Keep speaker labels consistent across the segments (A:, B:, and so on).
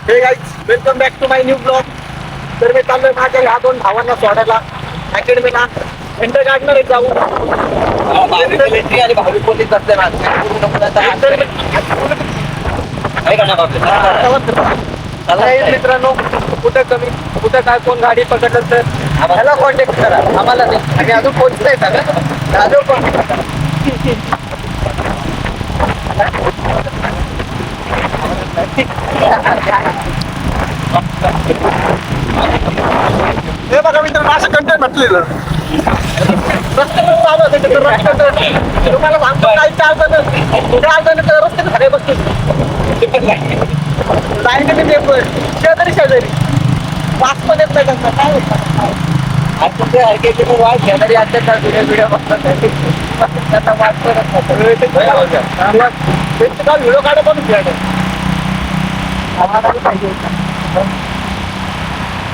A: हे guys, welcome back to my new blog. तर मी चाललोय माझ्या ह्या दोन भावांना सोडायला अकॅडमीला. एंटर गार्डनर जाऊ
B: मिलिटरी आणि भावी पोलीस असते
A: मित्रांनो. कुठं कमी कुठं काय कोण गाडी पकडलं तर ह्याला कॉन्टॅक्ट करा, आम्हाला नाही. आणि अजून पोहोचतंय सगळं अजून कॉन्टॅक्ट करा. हे बघा मित्रांनो, असं कंटेंट म्हटलेलं रस्त्यावर चालू होते तिथं रस्त्यावर. तुम्हाला सांगतो काही चालतं तर रस्त्यात खडे बसतो लाईन शेजारी शेजारी पाच पण येत नाही त्यांचा. काय होतं वाद शेजारी असतात व्हिडिओ बघतात त्यांना वाद करत व्हिडिओ काढा पण पाहिजे.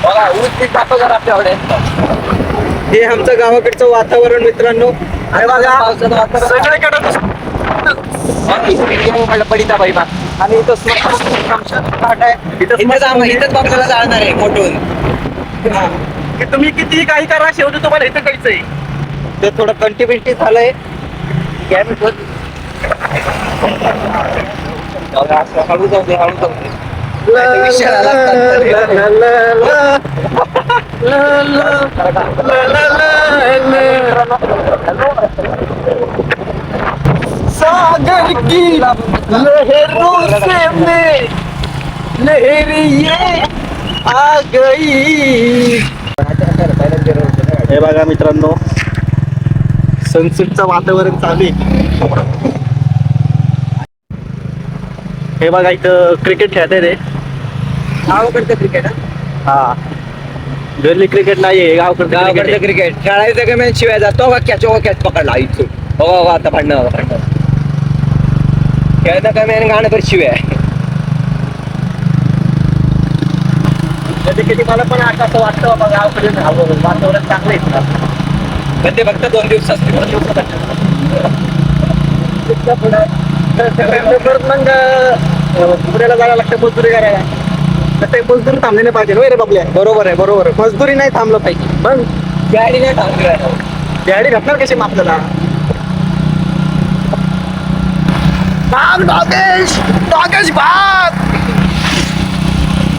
B: बघा ऊस टाको जर आपल्याकडे
A: हे आमचं गावाकडचं वातावरण मित्रांनो. आणि बघा
B: पावसाचं वातावरण
A: सगळीकडे
B: पडिता बाई बा
A: आणि इथं स्मार्ट आहे.
B: इथंच आपल्याला जाणार आहे मोठून.
A: की तुम्ही किती काही करा, शेवटी तुम्हाला इथं जायचंय.
B: ते थोडं कंटिन्युटी झालंय. हळू जाऊ दे हळू जाऊ दे.
A: सागर की लहरों से मैं लहरिये आ गई. हे बघा मित्रांनो, सनसेटचं वातावरण चालू आहे. हे बघा इथं क्रिकेट खेळत आहे.
B: गावाकडचं क्रिकेट
A: हा, गल्ली क्रिकेट नाहीये,
B: गावाकडचं क्रिकेट खेळायचं का मी शिवाय जातो का कॅच पकडला इथून. हो आता भांडणं खेळता का मी गाणं तर शिवाय.
A: कधी कधी मला पण असं वाटतं बाबा गावाकडे राहावं, वातावरण चांगलं आहे.
B: पण ते फक्त 2 दिवस असते.
A: परत मग पुण्याला जायला लागतं मजदुरी करायला. तर ते मजदुरी थांबले नाही पाहिजे रे बाबल्या.
B: बरोबर आहे.
A: मजदुरी नाही थांबलं पाहिजे. मग
B: गाडी नाही थांबली.
A: गाडी भेटणार कशी मग आपल्याला.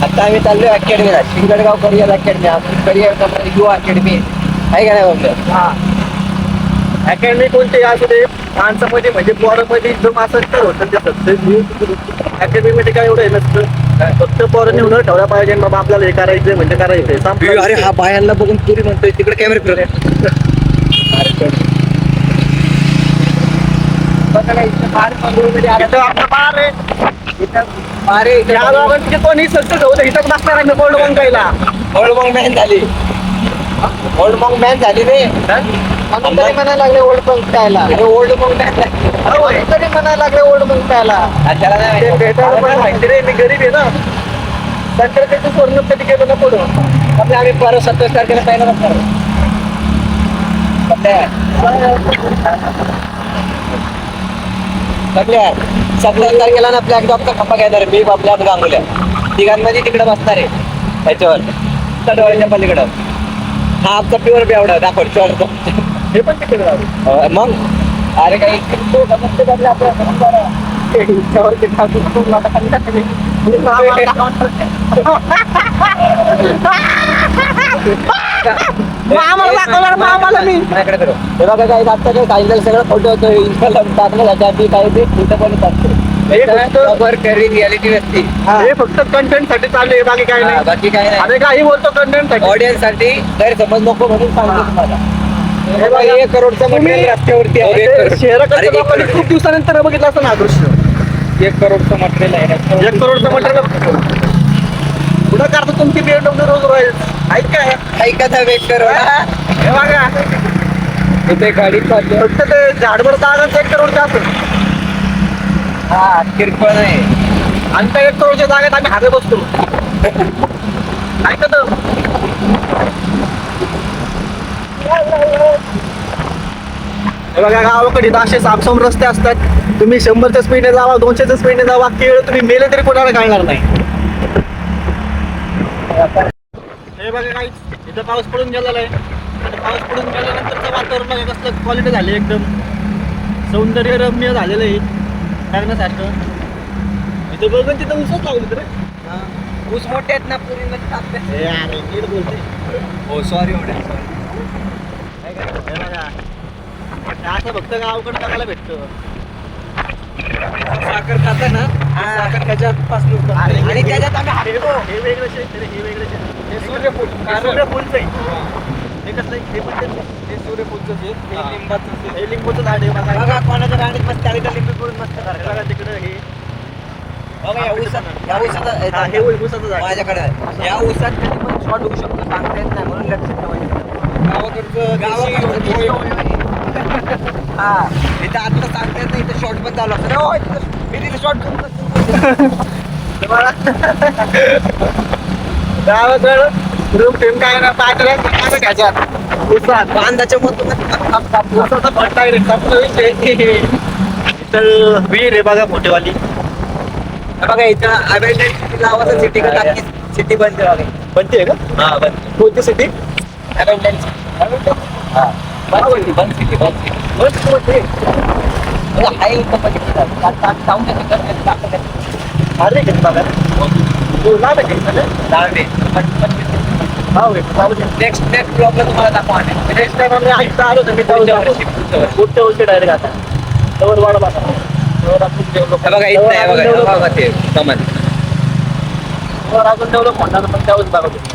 B: आता आम्ही चाललोय अकॅडमीला, शिंगडगाव करिअर अकॅडमी. करिअर युवा अकॅडमी आहे का नाही बाबा.
A: हा, अकॅडमी कोणती असू दे, माणसामध्ये म्हणजे पोरामध्ये एकदम असं तर होतं ते. अकॅडमी मध्ये काय एवढं हे नसतं, फक्त पोरं नेऊन ठेवल्या पाहिजे बाबा आपल्याला हे करायचंय म्हणजे करायचंय.
B: अरे हा बायांना बघून पुरी म्हणतोय तिकडे कॅमेरे फिरत.
A: कोणी सत्य होतं इथं बसणार आहे गोल्ड बंकायला.
B: ओल्ड मॉंग मॅन झाली. ओल्ड मॉंग मॅन झाली रे.
A: म्हणून तरी म्हणायला लागले ओल्ड बंक प्यायला.
B: ओल्ड मॉंग मॅन
A: तरी म्हणायला लागले ओल्ड बंक प्यायला.
B: त्याला नाही
A: भेटायला पण माहिती रे, मी गरीब आहे ना. नंतर त्याचं स्वर्ण कधी केलं ना पुढं.
B: आपल्या आम्ही परत 27 तारखेला पहिला बसणार. सगळ्या तारखेला ना ब्लॅक डॉगचा खप्पा घेणार मी आपल्या गांगुल्या तिघांमध्ये तिकडे बसणार आहे. त्याच्यावर तडवळच्या पलीकडं हा आमचा प्युअर बेवडा दाखव.
A: हे पण तिकडे
B: मग अरे काही
A: आम्हाला दाखवणार आम्हाला मी.
B: माझ्याकडे करू हे बघा काही आता काही काही सगळं फोटो होतो इंस्टाला टाकलं त्याच्यात काही ते कुठं पण टाकतो. रियालिटी नसती.
A: हे फक्त कंटेंट साठी चालू आहे, बाकी काय नाही.
B: बाकी काय नाही.
A: अरे काही बोलतो कंटेंट साठी.
B: ऑडियन्स साठी गैरसमज नको म्हणून सांगतो तुम्हाला. 1 करोडचं मटेरियल रस्त्यावरती आहे.
A: शहराकडे लोकांनी खूप दिवसानंतर बघितलं असं ना दृश्य.
B: 1 करोडचं मटेरियल आहे.
A: 1 करोडचं मटेरियल पुढं करतो तुमची BMW रोज रॉयल ऐक काय
B: ऐकत वेट करू.
A: हे बघा
B: इथे गाडी चालली.
A: फक्त ते झाडभर जागाच 1 करोडच्या असेल.
B: हा किरकोळ नाही.
A: आणि त्या 1 करोडच्या जागेत आम्ही हागे बसतो. ऐकत बघा गावाकडे असे सामसम रस्ते असतात. तुम्ही 100च्या स्पीडने जावा, 200च्या स्पीडने जावा, केळ तुम्ही मेले तरी कोणाला कळणार नाही. हे बघा काही इथं पाऊस पडून गेलेला आहे आणि पाऊस पडून गेल्यानंतरचं वातावरण बघा कसलं क्वालिटी झाली एकदम सौंदर्य रम्य झालेलं आहे बघण्यासारखं. इथं बघून तिथं उसच लावली तर
B: ऊस मोठे आहेत ना पुरी
A: हे अरे नीट बोलते.
B: हो सॉरी एवढे
A: हे बघा असं फक्त गावाकडे बघायला भेटतं.
B: साखर खाता ना साखर त्याच्यापासून आणि त्याच्यात आम्ही हाकतो.
A: हे वेगळं शेत हे वेगळं शेत
B: हे सूर्यफूल
A: सूर्यफूलचं आहे. हे कसलं आहे? हे पण तेच आहे.
B: हे सूर्यफूलचं जे
A: हा.
B: हे लिंबाचं जे
A: हे लिंबूचं झाड आहे बघा.
B: बघा कोणाच्या राणीत मस्त त्याला लिंबू करून मस्त
A: हे
B: करतात.
A: बघा तिकडं हे
B: बघा या ऊसात
A: हा, हे ऊसाचं झाड आहे.
B: माझ्याकडे आहे. या ऊसात कधी पण शॉर्ट होऊ शकतो सांगता येत नाही म्हणून लक्षात ठेवायचं. गावाकडचं हा इथं आता सांगता येत नाही इथं शॉर्ट पण चालू असतं. हो, मी तिथे शॉर्ट
A: गावाकडं रूम टेम काय ना पात्र घ्यायच्यात ऊसात
B: बांधाच्या मधून
A: ऊसाचा भट्टा आहे रे संपला विषय. इथं विहीर आहे बघा मोठेवाली.
B: बघा इथं अबेंडेड सिटी लावायचं सिटी का टाकी सिटी बनते बघा.
A: बनते का?
B: हा बनते
A: कोणती सिटी?
B: अबेंडेड हा बन सिटी बन सिटी बन सिटी हाय इथं
A: अरे किती बघा हो लाभ आहे
B: नेक्स्ट ब्लॉगला तुम्हाला दाखवा
A: नेक्स्ट टाइम आम्ही ऐकता आलो तर मी पुढच्या वर्षी डायरेक्ट आता तवर वाढ बघा
B: बघा इथं आहे बघा ते कमान
A: अजून डेव्हलप होणार पण त्यावेळेस बघा तुम्ही.